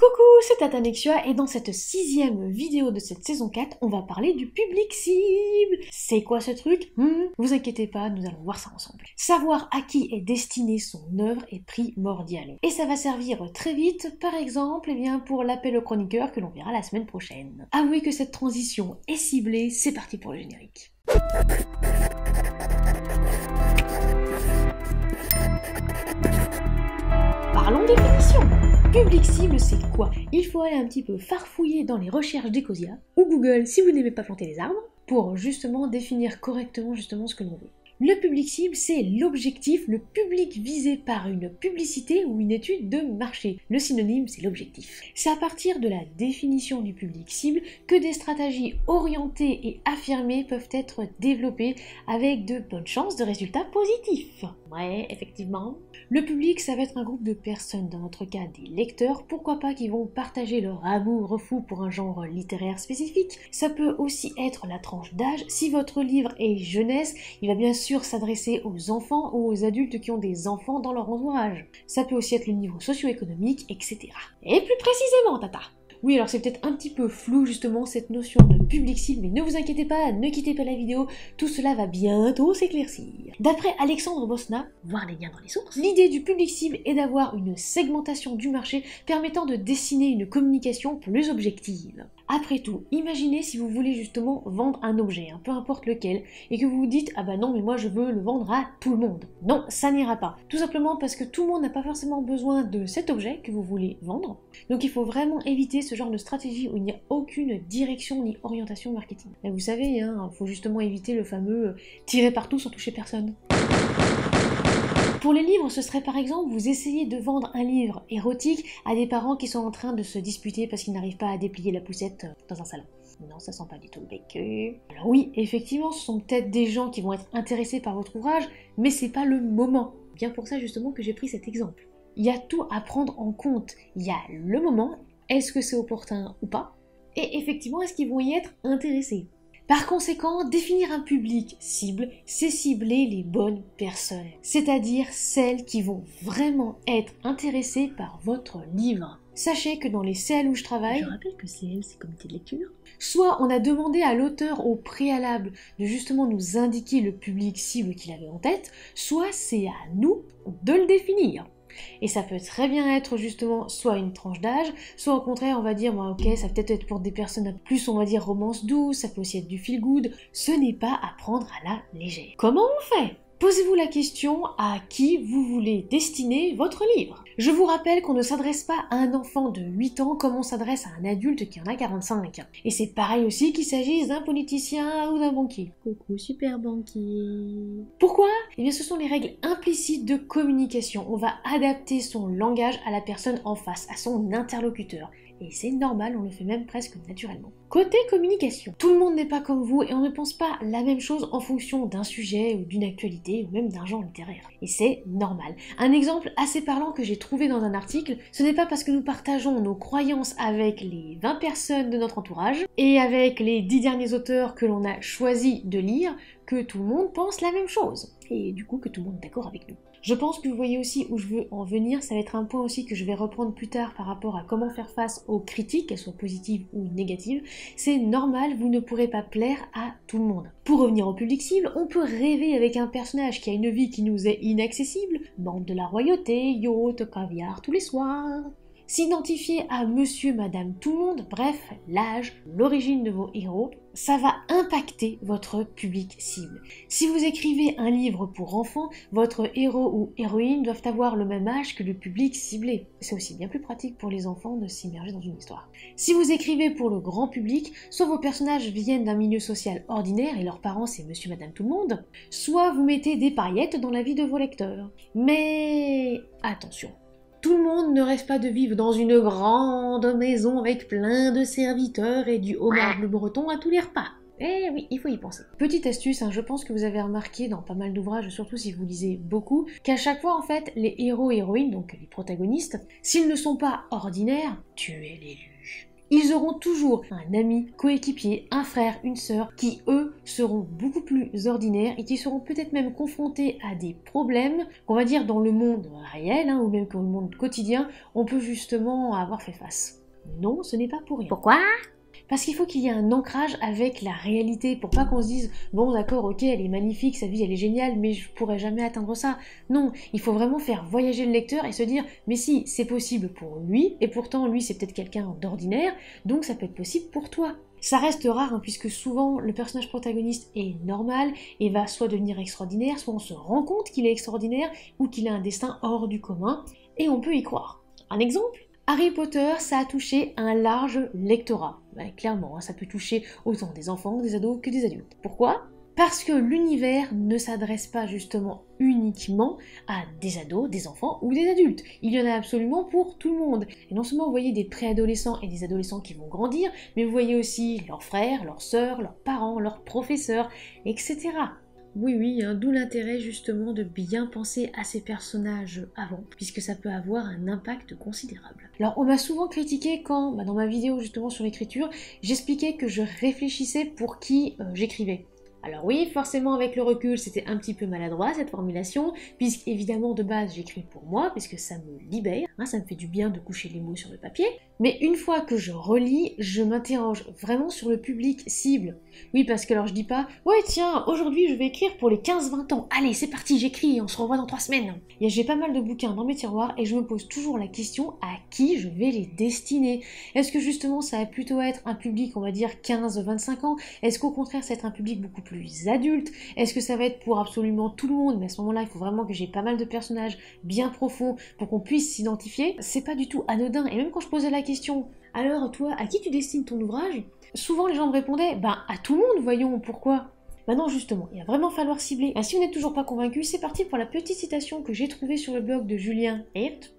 Coucou, c'est Tata Nexua et dans cette 6e vidéo de cette saison 4, on va parler du public cible. C'est quoi ce truc? Vous inquiétez pas, nous allons voir ça ensemble. Savoir à qui est destinée son œuvre est primordial. Et ça va servir très vite, par exemple, pour l'appel au chroniqueur que l'on verra la semaine prochaine. Avouez que cette transition est ciblée, c'est parti pour le générique. Parlons définition. Public cible, c'est quoi? Il faut aller un petit peu farfouiller dans les recherches d'Ecosia, ou Google si vous n'aimez pas planter les arbres, pour justement définir correctement ce que l'on veut. Le public cible, c'est l'objectif, le public visé par une publicité ou une étude de marché. Le synonyme, c'est l'objectif. C'est à partir de la définition du public cible que des stratégies orientées et affirmées peuvent être développées avec de bonnes chances de résultats positifs. Ouais, effectivement. Le public, ça va être un groupe de personnes, dans notre cas des lecteurs, pourquoi pas qui vont partager leur amour fou pour un genre littéraire spécifique. Ça peut aussi être la tranche d'âge. Si votre livre est jeunesse, il va bien sûr s'adresser aux enfants ou aux adultes qui ont des enfants dans leur entourage. Ça peut aussi être le niveau socio-économique, etc. Et plus précisément, Tata. Oui, alors c'est peut-être un petit peu flou justement cette notion de public cible, mais ne vous inquiétez pas, ne quittez pas la vidéo, tout cela va bientôt s'éclaircir. D'après Alexandre Bosna, voir les liens dans les sources, l'idée du public cible est d'avoir une segmentation du marché permettant de dessiner une communication plus objective. Après tout, imaginez si vous voulez justement vendre un objet, peu importe lequel, et que vous vous dites « Ah bah non, mais moi je veux le vendre à tout le monde ». Non, ça n'ira pas. Tout simplement parce que tout le monde n'a pas forcément besoin de cet objet que vous voulez vendre. Donc il faut vraiment éviter ce genre de stratégie où il n'y a aucune direction ni orientation marketing. Et vous savez, il faut justement éviter le fameux « tirer partout sans toucher personne ». Pour les livres, ce serait par exemple, vous essayez de vendre un livre érotique à des parents qui sont en train de se disputer parce qu'ils n'arrivent pas à déplier la poussette dans un salon. Non, ça sent pas du tout le vécu. Alors oui, effectivement, ce sont peut-être des gens qui vont être intéressés par votre ouvrage, mais c'est pas le moment. Bien pour ça justement que j'ai pris cet exemple. Il y a tout à prendre en compte. Il y a le moment, est-ce que c'est opportun ou pas? Et effectivement, est-ce qu'ils vont y être intéressés? Par conséquent, définir un public cible, c'est cibler les bonnes personnes, c'est-à-dire celles qui vont vraiment être intéressées par votre livre. Sachez que dans les CL où je travaille, je rappelle que CL c'est comité de lecture, soit on a demandé à l'auteur au préalable de justement nous indiquer le public cible qu'il avait en tête, soit c'est à nous de le définir. Et ça peut très bien être justement soit une tranche d'âge, soit au contraire on va dire ok ça peut être pour des personnes plus on va dire romance douce, ça peut aussi être du feel good, ce n'est pas à prendre à la légère. Comment on fait? Posez-vous la question à qui vous voulez destiner votre livre. Je vous rappelle qu'on ne s'adresse pas à un enfant de 8 ans comme on s'adresse à un adulte qui en a 45. Et c'est pareil aussi qu'il s'agisse d'un politicien ou d'un banquier. Coucou super banquier. Pourquoi? Eh bien ce sont les règles implicites de communication. On va adapter son langage à la personne en face, à son interlocuteur. Et c'est normal, on le fait même presque naturellement. Côté communication, tout le monde n'est pas comme vous et on ne pense pas la même chose en fonction d'un sujet ou d'une actualité ou même d'un genre littéraire. Et c'est normal. Un exemple assez parlant que j'ai trouvé dans un article, ce n'est pas parce que nous partageons nos croyances avec les 20 personnes de notre entourage et avec les 10 derniers auteurs que l'on a choisi de lire que tout le monde pense la même chose. Et du coup que tout le monde est d'accord avec nous. Je pense que vous voyez aussi où je veux en venir, ça va être un point aussi que je vais reprendre plus tard par rapport à comment faire face aux critiques, qu'elles soient positives ou négatives. C'est normal, vous ne pourrez pas plaire à tout le monde. Pour revenir au public cible, on peut rêver avec un personnage qui a une vie qui nous est inaccessible, membre de la royauté, yacht, caviar tous les soirs. S'identifier à monsieur, madame, tout le monde, bref, l'âge, l'origine de vos héros, ça va impacter votre public cible. Si vous écrivez un livre pour enfants, votre héros ou héroïne doivent avoir le même âge que le public ciblé. C'est aussi bien plus pratique pour les enfants de s'immerger dans une histoire. Si vous écrivez pour le grand public, soit vos personnages viennent d'un milieu social ordinaire et leurs parents c'est monsieur, madame, tout le monde, soit vous mettez des paillettes dans la vie de vos lecteurs. Mais attention! Tout le monde ne rêve pas de vivre dans une grande maison avec plein de serviteurs et du homard bleu breton à tous les repas. Eh oui, il faut y penser. Petite astuce, je pense que vous avez remarqué dans pas mal d'ouvrages, surtout si vous lisez beaucoup, qu'à chaque fois en fait, les héros et héroïnes, donc les protagonistes, s'ils ne sont pas ordinaires, tuez-les-lu. Ils auront toujours un ami, coéquipier, un frère, une sœur, qui eux seront beaucoup plus ordinaires et qui seront peut-être même confrontés à des problèmes qu'on va dire dans le monde réel, ou même dans le monde quotidien, on peut justement avoir fait face. Non, ce n'est pas pour rien. Pourquoi ? Parce qu'il faut qu'il y ait un ancrage avec la réalité pour pas qu'on se dise bon d'accord ok elle est magnifique, sa vie elle est géniale mais je pourrais jamais atteindre ça. Non, il faut vraiment faire voyager le lecteur et se dire mais si c'est possible pour lui et pourtant lui c'est peut-être quelqu'un d'ordinaire donc ça peut être possible pour toi. Ça reste rare puisque souvent le personnage protagoniste est normal et va soit devenir extraordinaire, soit on se rend compte qu'il est extraordinaire ou qu'il a un destin hors du commun et on peut y croire. Un exemple ? Harry Potter, ça a touché un large lectorat. Clairement, ça peut toucher autant des enfants, des ados que des adultes. Pourquoi ? Parce que l'univers ne s'adresse pas justement uniquement à des ados, des enfants ou des adultes. Il y en a absolument pour tout le monde. Et non seulement vous voyez des préadolescents et des adolescents qui vont grandir, mais vous voyez aussi leurs frères, leurs sœurs, leurs parents, leurs professeurs, etc. Oui, d'où l'intérêt justement de bien penser à ces personnages avant, puisque ça peut avoir un impact considérable. Alors on m'a souvent critiqué quand, dans ma vidéo justement sur l'écriture, j'expliquais que je réfléchissais pour qui j'écrivais. Alors oui, forcément avec le recul, c'était un petit peu maladroit cette formulation, puisqu'évidemment de base j'écris pour moi, puisque ça me libère, ça me fait du bien de coucher les mots sur le papier, mais une fois que je relis, je m'interroge vraiment sur le public cible. Oui, parce que alors je dis pas « Ouais tiens, aujourd'hui je vais écrire pour les 15-20 ans, allez c'est parti, j'écris, on se revoit dans 3 semaines !» J'ai pas mal de bouquins dans mes tiroirs et je me pose toujours la question à qui je vais les destiner. Est-ce que justement ça va plutôt être un public, on va dire 15-25 ans? Est-ce qu'au contraire ça va être un public beaucoup plus adulte? Est-ce que ça va être pour absolument tout le monde? Mais à ce moment-là, il faut vraiment que j'ai pas mal de personnages bien profonds pour qu'on puisse s'identifier. C'est pas du tout anodin. Et même quand je posais la question, alors toi, à qui tu destines ton ouvrage? Souvent les gens me répondaient, à tout le monde, voyons, pourquoi? Non justement, il va vraiment falloir cibler. Si vous n'êtes toujours pas convaincu, c'est parti pour la petite citation que j'ai trouvée sur le blog de Julien Hirt.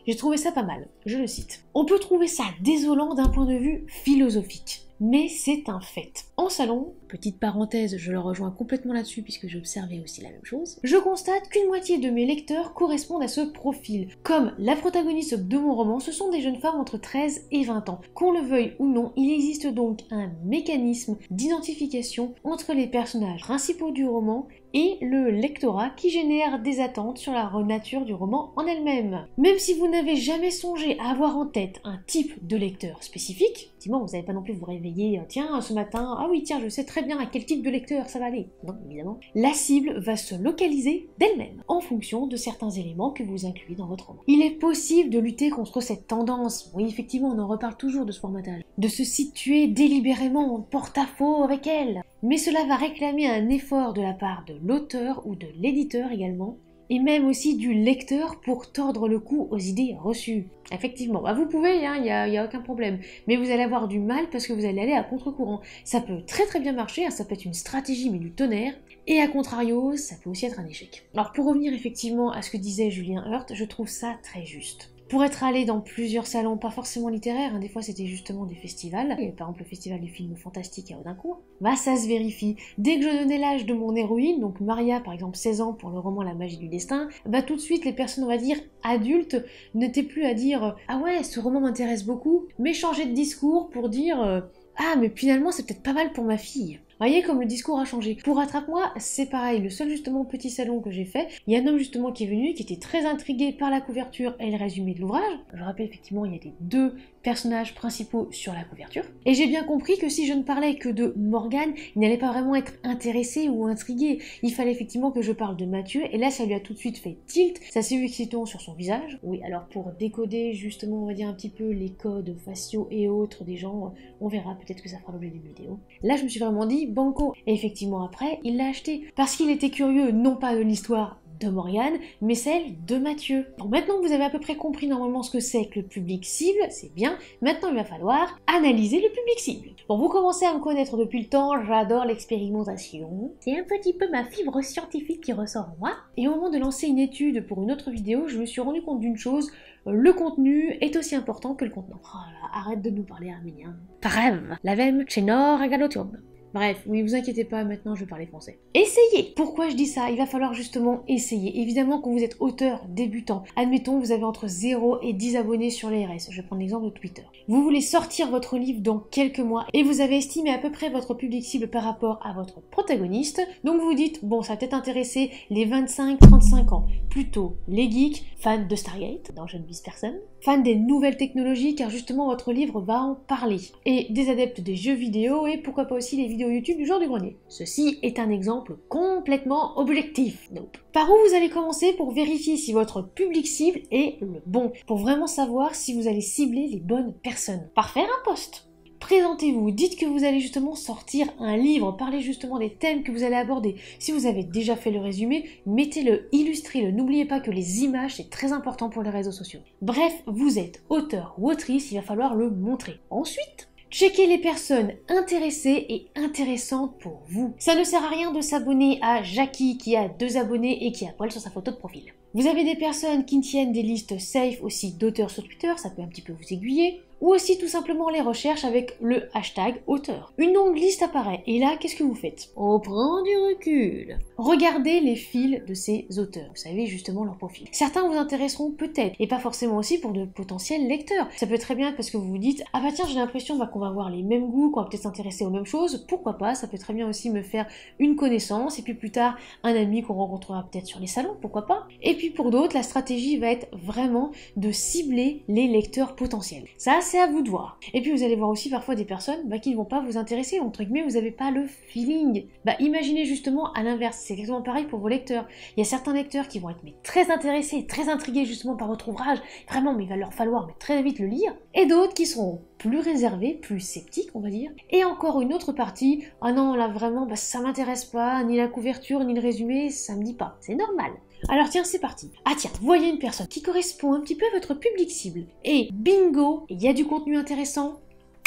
J'ai trouvé ça pas mal, je le cite. On peut trouver ça désolant d'un point de vue philosophique. Mais c'est un fait. En salon, petite parenthèse, je le rejoins complètement là-dessus puisque j'observais aussi la même chose, je constate qu'une moitié de mes lecteurs correspondent à ce profil. Comme la protagoniste de mon roman, ce sont des jeunes femmes entre 13 et 20 ans. Qu'on le veuille ou non, il existe donc un mécanisme d'identification entre les personnages principaux du roman et le lectorat qui génère des attentes sur la nature du roman en elle-même. Même si vous n'avez jamais songé à avoir en tête un type de lecteur spécifique, effectivement vous n'allez pas non plus vous réveiller, tiens ce matin, ah oui tiens je sais très bien à quel type de lecteur ça va aller. Non évidemment. La cible va se localiser d'elle-même en fonction de certains éléments que vous incluez dans votre roman. Il est possible de lutter contre cette tendance, oui effectivement on en reparle toujours de ce formatage, de se situer délibérément en porte-à-faux avec elle. Mais cela va réclamer un effort de la part de l'auteur ou de l'éditeur également, et même aussi du lecteur pour tordre le cou aux idées reçues. Effectivement, vous pouvez, y a aucun problème, mais vous allez avoir du mal parce que vous allez aller à contre-courant. Ça peut très très bien marcher, ça peut être une stratégie mais du tonnerre, et à contrario, ça peut aussi être un échec. Alors pour revenir effectivement à ce que disait Julien Hirt, je trouve ça très juste. Pour être allé dans plusieurs salons, pas forcément littéraires, des fois c'était justement des festivals, et par exemple le festival du film fantastique à Audincourt, ça se vérifie. Dès que je donnais l'âge de mon héroïne, donc Maria par exemple 16 ans pour le roman La magie du destin, tout de suite les personnes on va dire adultes n'étaient plus à dire « Ah ouais, ce roman m'intéresse beaucoup », mais changer de discours pour dire Ah mais finalement c'est peut-être pas mal pour ma fille ». Vous voyez comme le discours a changé. Pour Attrape-moi, c'est pareil, le seul justement petit salon que j'ai fait, il y a un homme justement qui est venu, qui était très intrigué par la couverture et le résumé de l'ouvrage. Je rappelle effectivement, il y a les 2 personnages principaux sur la couverture. Et j'ai bien compris que si je ne parlais que de Morgane, il n'allait pas vraiment être intéressé ou intrigué. Il fallait effectivement que je parle de Mathieu, et là ça lui a tout de suite fait tilt, ça s'est vu excitant sur son visage. Oui, alors pour décoder justement, on va dire un petit peu les codes faciaux et autres des gens, on verra, peut-être que ça fera l'objet d'une vidéo. Là je me suis vraiment dit, banco. Et effectivement après, il l'a acheté. Parce qu'il était curieux, non pas de l'histoire de Morgane, mais celle de Mathieu. Bon, maintenant que vous avez à peu près compris normalement ce que c'est que le public cible, c'est bien. Maintenant, il va falloir analyser le public cible. Bon, vous commencez à me connaître depuis le temps, j'adore l'expérimentation. C'est un petit peu ma fibre scientifique qui ressort en moi. Et au moment de lancer une étude pour une autre vidéo, je me suis rendu compte d'une chose, le contenu est aussi important que le contenant. Oh là, arrête de nous parler arménien. Parev, lavem, chenor, agalotium. Bref, oui, vous inquiétez pas, maintenant je vais parler français. Essayez! Pourquoi je dis ça? Il va falloir justement essayer. Évidemment, quand vous êtes auteur débutant, admettons vous avez entre 0 et 10 abonnés sur les RS, je vais prendre l'exemple de Twitter. Vous voulez sortir votre livre dans quelques mois et vous avez estimé à peu près votre public cible par rapport à votre protagoniste, donc vous vous dites, bon, ça va peut-être intéresser les 25-35 ans, plutôt les geeks, fans de Stargate, non je ne vise personne, fans des nouvelles technologies car justement votre livre va en parler, et des adeptes des jeux vidéo et pourquoi pas aussi les vidéos YouTube du jour du grenier. Ceci est un exemple complètement objectif. Nope. Par où vous allez commencer pour vérifier si votre public cible est le bon, pour vraiment savoir si vous allez cibler les bonnes personnes. Par faire un post. Présentez-vous, dites que vous allez justement sortir un livre, parlez justement des thèmes que vous allez aborder. Si vous avez déjà fait le résumé, mettez-le, illustrez-le. N'oubliez pas que les images, c'est très important pour les réseaux sociaux. Bref, vous êtes auteur ou autrice, il va falloir le montrer. Ensuite, checkez les personnes intéressées et intéressantes pour vous. Ça ne sert à rien de s'abonner à Jackie qui a 2 abonnés et qui a poil sur sa photo de profil. Vous avez des personnes qui tiennent des listes safe aussi d'auteurs sur Twitter, ça peut un petit peu vous aiguiller. Ou aussi tout simplement les recherches avec le hashtag auteur. Une longue liste apparaît, et là, qu'est-ce que vous faites? On prend du recul. Regardez les fils de ces auteurs, vous savez justement leur profil. Certains vous intéresseront peut-être, et pas forcément aussi pour de potentiels lecteurs. Ça peut très bien être parce que vous vous dites, ah bah tiens, j'ai l'impression qu'on va avoir les mêmes goûts, qu'on va peut-être s'intéresser aux mêmes choses, pourquoi pas, ça peut très bien aussi me faire une connaissance, et puis plus tard, un ami qu'on rencontrera peut-être sur les salons, pourquoi pas. Et puis pour d'autres, la stratégie va être vraiment de cibler les lecteurs potentiels. Ça, c'est à vous de voir. Et puis vous allez voir aussi parfois des personnes qui ne vont pas vous intéresser, entre guillemets, vous n'avez pas le feeling. Imaginez justement à l'inverse, c'est exactement pareil pour vos lecteurs. Il y a certains lecteurs qui vont être très intéressés, très intrigués justement par votre ouvrage, vraiment, mais il va leur falloir très vite le lire. Et d'autres qui seront plus réservés, plus sceptiques, on va dire. Et encore une autre partie, ah non, là vraiment, ça m'intéresse pas, ni la couverture, ni le résumé, ça me dit pas. C'est normal. Alors tiens, c'est parti. Ah tiens, voyez une personne qui correspond un petit peu à votre public cible. Et bingo, il y a du contenu intéressant,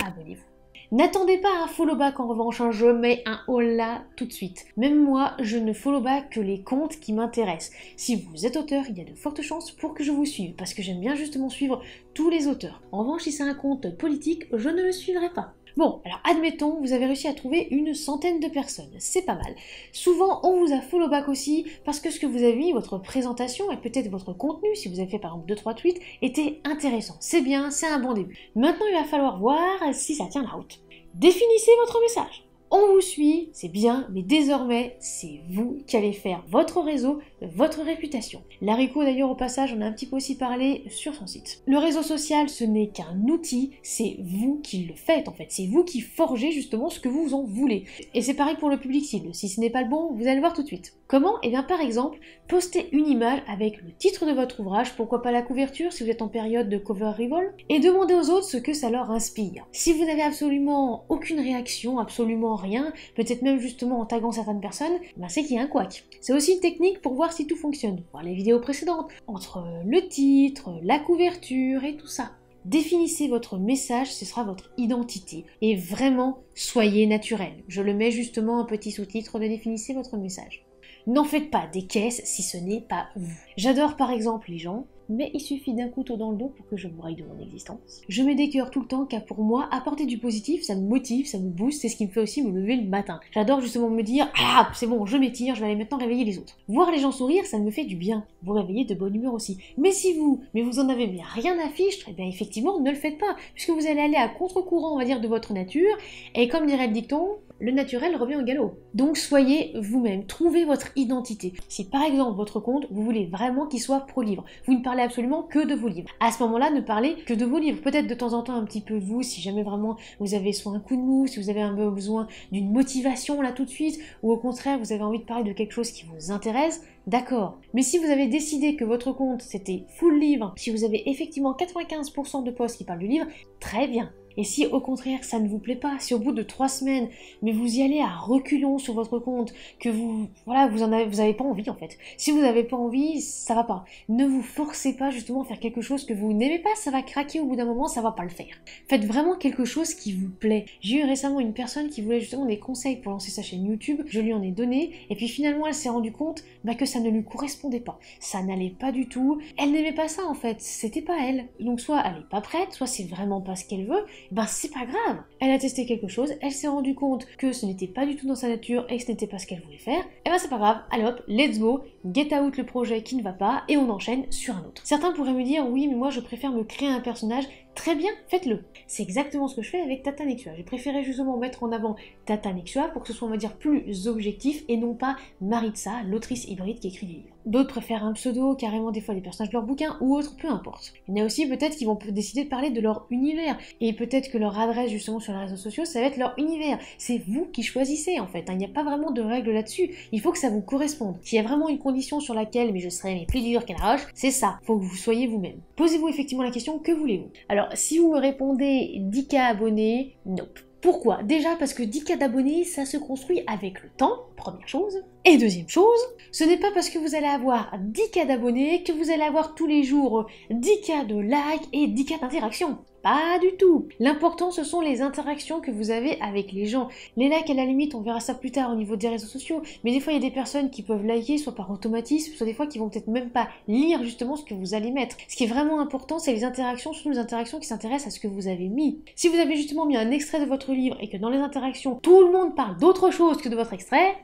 abonnez-vous. N'attendez pas un follow back en revanche, je mets un hola tout de suite. Même moi, je ne follow back que les comptes qui m'intéressent. Si vous êtes auteur, il y a de fortes chances pour que je vous suive, parce que j'aime bien justement suivre tous les auteurs. En revanche, si c'est un compte politique, je ne le suivrai pas. Bon, alors admettons, vous avez réussi à trouver une centaine de personnes, c'est pas mal. Souvent, on vous a follow back aussi parce que ce que vous avez mis, votre présentation et peut-être votre contenu, si vous avez fait par exemple 2-3 tweets, était intéressant. C'est bien, c'est un bon début. Maintenant, il va falloir voir si ça tient la route. Définissez votre message. On vous suit, c'est bien, mais désormais, c'est vous qui allez faire votre réseau, votre réputation. L'Haricot, d'ailleurs, au passage, on a un petit peu aussi parlé sur son site. Le réseau social, ce n'est qu'un outil, c'est vous qui le faites, en fait. C'est vous qui forgez, justement, ce que vous en voulez. Et c'est pareil pour le public cible. Si ce n'est pas le bon, vous allez le voir tout de suite. Comment? Eh bien, par exemple, postez une image avec le titre de votre ouvrage, pourquoi pas la couverture, si vous êtes en période de cover revolt, et demandez aux autres ce que ça leur inspire. Si vous n'avez absolument aucune réaction, absolument rien, peut-être même justement en taguant certaines personnes, c'est qu'il y a un couac. C'est aussi une technique pour voir si tout fonctionne. Voir les vidéos précédentes, entre le titre, la couverture et tout ça. Définissez votre message, ce sera votre identité. Et vraiment, soyez naturel. Je le mets justement en petit sous-titre de définissez votre message. N'en faites pas des caisses si ce n'est pas vous. J'adore par exemple les gens, mais il suffit d'un couteau dans le dos pour que je braille de mon existence. Je mets des cœurs tout le temps car pour moi, apporter du positif, ça me motive, ça me booste, c'est ce qui me fait aussi me lever le matin. J'adore justement me dire, ah c'est bon, je m'étire, je vais aller maintenant réveiller les autres. Voir les gens sourire, ça me fait du bien. Vous réveillez de bonne humeur aussi. Mais si vous en avez bien rien à fiche, eh bien effectivement, ne le faites pas, puisque vous allez aller à contre-courant, on va dire, de votre nature, et comme dirait le dicton, le naturel revient au galop. Donc soyez vous-même, trouvez votre identité. Si par exemple votre compte, vous voulez vraiment qu'il soit pro-livre, vous ne parlez absolument que de vos livres. À ce moment-là, ne parlez que de vos livres. Peut-être de temps en temps un petit peu vous, si jamais vraiment vous avez soit un coup de mou, si vous avez un peu besoin d'une motivation là tout de suite, ou au contraire vous avez envie de parler de quelque chose qui vous intéresse, d'accord. Mais si vous avez décidé que votre compte c'était full livre, si vous avez effectivement 95% de posts qui parlent du livre, très bien. Et si au contraire ça ne vous plaît pas, si au bout de 3 semaines, mais vous y allez à reculons sur votre compte, que vous avez pas envie en fait. Si vous n'avez pas envie, ça va pas. Ne vous forcez pas justement à faire quelque chose que vous n'aimez pas, ça va craquer au bout d'un moment, ça va pas le faire. Faites vraiment quelque chose qui vous plaît. J'ai eu récemment une personne qui voulait justement des conseils pour lancer sa chaîne YouTube, je lui en ai donné, et puis finalement elle s'est rendue compte que ça ne lui correspondait pas. Ça n'allait pas du tout, elle n'aimait pas ça en fait, c'était pas elle. Donc soit elle est pas prête, soit c'est vraiment pas ce qu'elle veut, ben c'est pas grave. Elle a testé quelque chose, elle s'est rendue compte que ce n'était pas du tout dans sa nature et que ce n'était pas ce qu'elle voulait faire, et ben c'est pas grave, allez hop, let's go, get out le projet qui ne va pas et on enchaîne sur un autre. Certains pourraient me dire, oui mais moi je préfère me créer un personnage. Très bien, faites-le. C'est exactement ce que je fais avec Tata Nexua. J'ai préféré justement mettre en avant Tata Nexua pour que ce soit, on va dire, plus objectif et non pas Maritza, l'autrice hybride qui écrit des livres. D'autres préfèrent un pseudo, carrément des fois des personnages de leur bouquin ou autre, peu importe. Il y en a aussi peut-être qui vont décider de parler de leur univers et peut-être que leur adresse justement sur les réseaux sociaux, ça va être leur univers. C'est vous qui choisissez en fait, hein. Il n'y a pas vraiment de règles là-dessus. Il faut que ça vous corresponde. S'il y a vraiment une condition sur laquelle mais je serai plus dur qu'à la roche, c'est ça. Il faut que vous soyez vous-même. Posez-vous effectivement la question, que voulez-vous? Alors, si vous me répondez 10K abonnés, nope. Pourquoi? Déjà parce que 10K d'abonnés, ça se construit avec le temps, première chose. Et deuxième chose, ce n'est pas parce que vous allez avoir 10K d'abonnés que vous allez avoir tous les jours 10K de likes et 10K d'interactions. Pas du tout. L'important, ce sont les interactions que vous avez avec les gens. Les likes, à la limite, on verra ça plus tard au niveau des réseaux sociaux, mais des fois, il y a des personnes qui peuvent liker, soit par automatisme, soit des fois qui vont peut-être même pas lire justement ce que vous allez mettre. Ce qui est vraiment important, c'est les interactions, surtout les interactions qui s'intéressent à ce que vous avez mis. Si vous avez justement mis un extrait de votre livre et que dans les interactions, tout le monde parle d'autre chose que de votre extrait,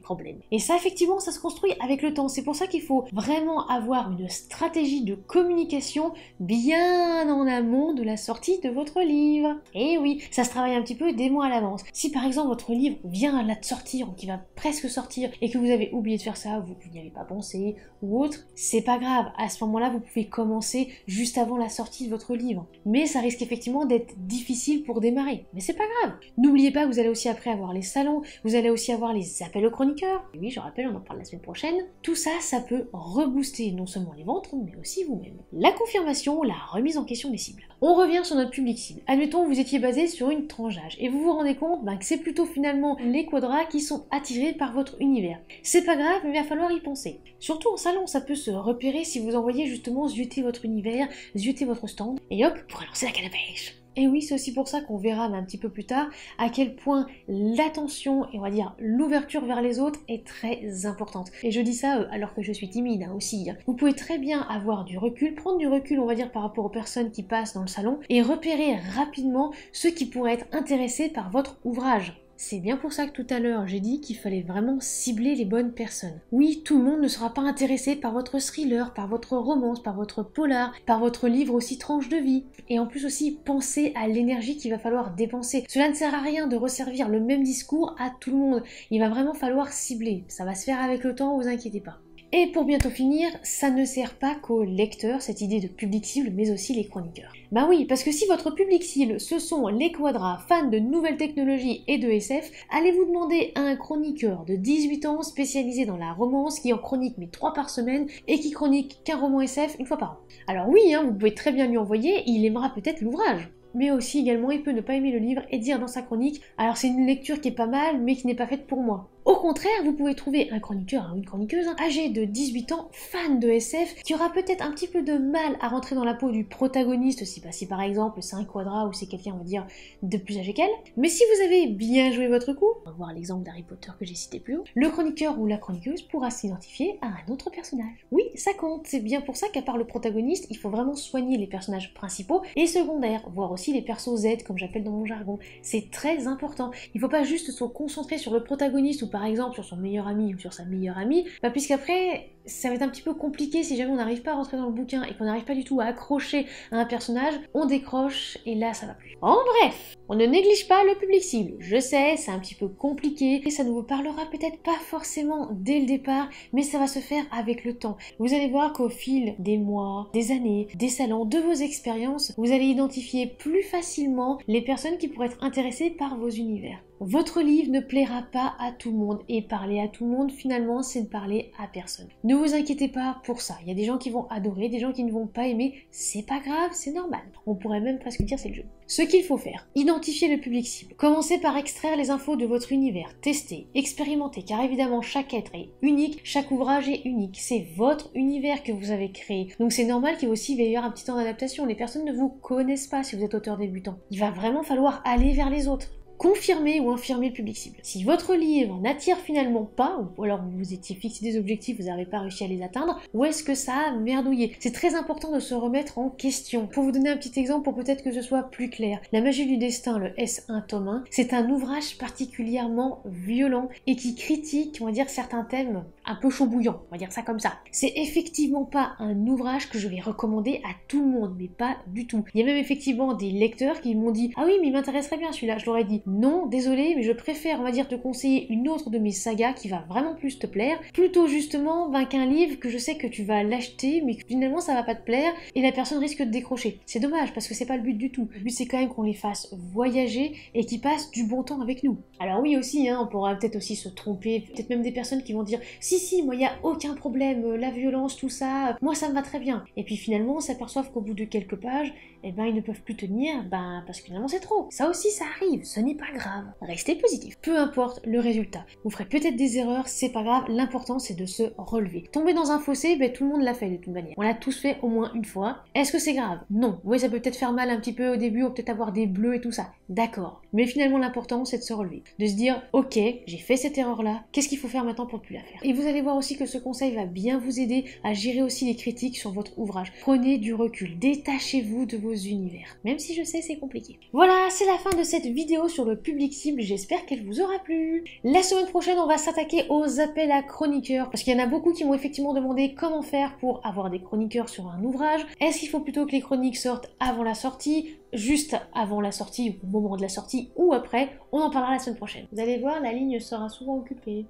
problème. Et ça, effectivement, ça se construit avec le temps. C'est pour ça qu'il faut vraiment avoir une stratégie de communication bien en amont de la sortie de votre livre. Et oui, ça se travaille un petit peu des mois à l'avance. Si par exemple votre livre vient là de sortir ou qui va presque sortir et que vous avez oublié de faire ça, vous n'y avez pas pensé ou autre, c'est pas grave. À ce moment-là, vous pouvez commencer juste avant la sortie de votre livre. Mais ça risque effectivement d'être difficile pour démarrer. Mais c'est pas grave. N'oubliez pas que vous allez aussi après avoir les salons, vous allez aussi avoir les appels aux chroniqueurs. Et oui, je rappelle, on en parle la semaine prochaine. Tout ça, ça peut rebooster non seulement les ventes, mais aussi vous-même. La confirmation, la remise en question des cibles. On revient sur notre public cible. Admettons que vous étiez basé sur une tranche d'âge et vous vous rendez compte que c'est plutôt finalement les quadras qui sont attirés par votre univers. C'est pas grave, mais il va falloir y penser. Surtout en salon, ça peut se repérer si vous envoyez justement zioter votre univers, zioter votre stand, et hop, pour lancer la canne à pêche. Et oui, c'est aussi pour ça qu'on verra un petit peu plus tard à quel point l'attention et on va dire l'ouverture vers les autres est très importante. Et je dis ça alors que je suis timide aussi. Vous pouvez très bien avoir du recul, prendre du recul on va dire par rapport aux personnes qui passent dans le salon et repérer rapidement ceux qui pourraient être intéressés par votre ouvrage. C'est bien pour ça que tout à l'heure j'ai dit qu'il fallait vraiment cibler les bonnes personnes. Oui, tout le monde ne sera pas intéressé par votre thriller, par votre romance, par votre polar, par votre livre aussi tranche de vie. Et en plus aussi, pensez à l'énergie qu'il va falloir dépenser. Cela ne sert à rien de resservir le même discours à tout le monde. Il va vraiment falloir cibler. Ça va se faire avec le temps, vous inquiétez pas. Et pour bientôt finir, ça ne sert pas qu'aux lecteurs, cette idée de public cible, mais aussi les chroniqueurs. Bah oui, parce que si votre public cible, ce sont les quadras, fans de nouvelles technologies et de SF, allez-vous demander à un chroniqueur de 18 ans spécialisé dans la romance, qui en chronique mais 3 par semaine, et qui chronique qu'un roman SF une fois par an. Alors oui, vous pouvez très bien lui envoyer, il aimera peut-être l'ouvrage. Mais aussi également, il peut ne pas aimer le livre et dire dans sa chronique « Alors c'est une lecture qui est pas mal, mais qui n'est pas faite pour moi ». Au contraire, vous pouvez trouver un chroniqueur ou une chroniqueuse âgé de 18 ans, fan de SF, qui aura peut-être un petit peu de mal à rentrer dans la peau du protagoniste, si par exemple c'est un quadra ou c'est quelqu'un, on va dire, de plus âgé qu'elle. Mais si vous avez bien joué votre coup, on va voir l'exemple d'Harry Potter que j'ai cité plus haut, le chroniqueur ou la chroniqueuse pourra s'identifier à un autre personnage. Oui, ça compte, c'est bien pour ça qu'à part le protagoniste, il faut vraiment soigner les personnages principaux et secondaires, voire aussi les persos Z, comme j'appelle dans mon jargon. C'est très important. Il faut pas juste se concentrer sur le protagoniste ou par exemple sur son meilleur ami ou sur sa meilleure amie, puisqu'après ça va être un petit peu compliqué si jamais on n'arrive pas à rentrer dans le bouquin et qu'on n'arrive pas du tout à accrocher à un personnage, on décroche et là ça va plus. En bref, on ne néglige pas le public cible. Je sais, c'est un petit peu compliqué et ça ne vous parlera peut-être pas forcément dès le départ, mais ça va se faire avec le temps. Vous allez voir qu'au fil des mois, des années, des salons, de vos expériences, vous allez identifier plus facilement les personnes qui pourraient être intéressées par vos univers. Votre livre ne plaira pas à tout le monde et parler à tout le monde finalement c'est ne parler à personne. Ne vous inquiétez pas pour ça, il y a des gens qui vont adorer, des gens qui ne vont pas aimer, c'est pas grave, c'est normal. On pourrait même presque dire c'est le jeu. Ce qu'il faut faire, identifier le public cible. Commencez par extraire les infos de votre univers, tester, expérimenter, car évidemment chaque être est unique, chaque ouvrage est unique, c'est votre univers que vous avez créé. Donc c'est normal qu'il va aussi y avoir un petit temps d'adaptation, les personnes ne vous connaissent pas si vous êtes auteur débutant. Il va vraiment falloir aller vers les autres. confirmer ou infirmer le public cible. Si votre livre n'attire finalement pas, ou alors vous vous étiez fixé des objectifs, vous n'avez pas réussi à les atteindre, ou est-ce que ça a merdouillé? C'est très important de se remettre en question. Pour vous donner un petit exemple, pour peut-être que ce soit plus clair, La magie du destin, le S1 tome 1, c'est un ouvrage particulièrement violent et qui critique, on va dire, certains thèmes un peu chaud bouillant, on va dire ça comme ça. C'est effectivement pas un ouvrage que je vais recommander à tout le monde, mais pas du tout. Il y a même effectivement des lecteurs qui m'ont dit « Ah oui, mais il m'intéresserait bien celui-là », je leur ai dit « Non, désolé, mais je préfère, on va dire, te conseiller une autre de mes sagas qui va vraiment plus te plaire, plutôt justement qu'un livre que je sais que tu vas l'acheter, mais que finalement ça va pas te plaire, et la personne risque de décrocher. » C'est dommage, parce que c'est pas le but du tout. Le but c'est quand même qu'on les fasse voyager et qu'ils passent du bon temps avec nous. Alors oui aussi, on pourra peut-être aussi se tromper, peut-être même des personnes qui vont dire « Si, moi il y a aucun problème, la violence, tout ça, moi ça me va très bien. » Et puis finalement, on s'aperçoit qu'au bout de quelques pages, ils ne peuvent plus tenir, parce que finalement c'est trop. Ça aussi, ça arrive, ce n'est pas grave. Restez positif. Peu importe le résultat. Vous ferez peut-être des erreurs, c'est pas grave, l'important c'est de se relever. Tomber dans un fossé, tout le monde l'a fait de toute manière. On l'a tous fait au moins une fois. Est-ce que c'est grave? Non. Oui, ça peut peut-être faire mal un petit peu au début, ou peut-être avoir des bleus et tout ça. D'accord. Mais finalement, l'important c'est de se relever. De se dire, ok, j'ai fait cette erreur-là, qu'est-ce qu'il faut faire maintenant pour ne plus la faire? Et vous allez voir aussi que ce conseil va bien vous aider à gérer aussi les critiques sur votre ouvrage. Prenez du recul, détachez-vous de vos univers. Même si je sais, c'est compliqué. Voilà, c'est la fin de cette vidéo sur le public cible, j'espère qu'elle vous aura plu. La semaine prochaine, on va s'attaquer aux appels à chroniqueurs, parce qu'il y en a beaucoup qui m'ont effectivement demandé comment faire pour avoir des chroniqueurs sur un ouvrage. Est-ce qu'il faut plutôt que les chroniques sortent avant la sortie, juste avant la sortie, au moment de la sortie, ou après? On en parlera la semaine prochaine. Vous allez voir, la ligne sera souvent occupée.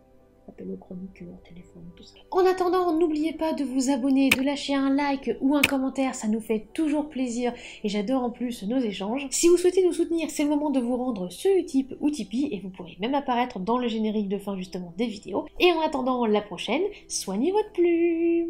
Appel au chroniqueur, téléphone, tout ça. En attendant, n'oubliez pas de vous abonner, de lâcher un like ou un commentaire, ça nous fait toujours plaisir et j'adore en plus nos échanges. Si vous souhaitez nous soutenir, c'est le moment de vous rendre sur Utip ou Tipeee et vous pourrez même apparaître dans le générique de fin justement des vidéos. Et en attendant la prochaine, soignez votre plume.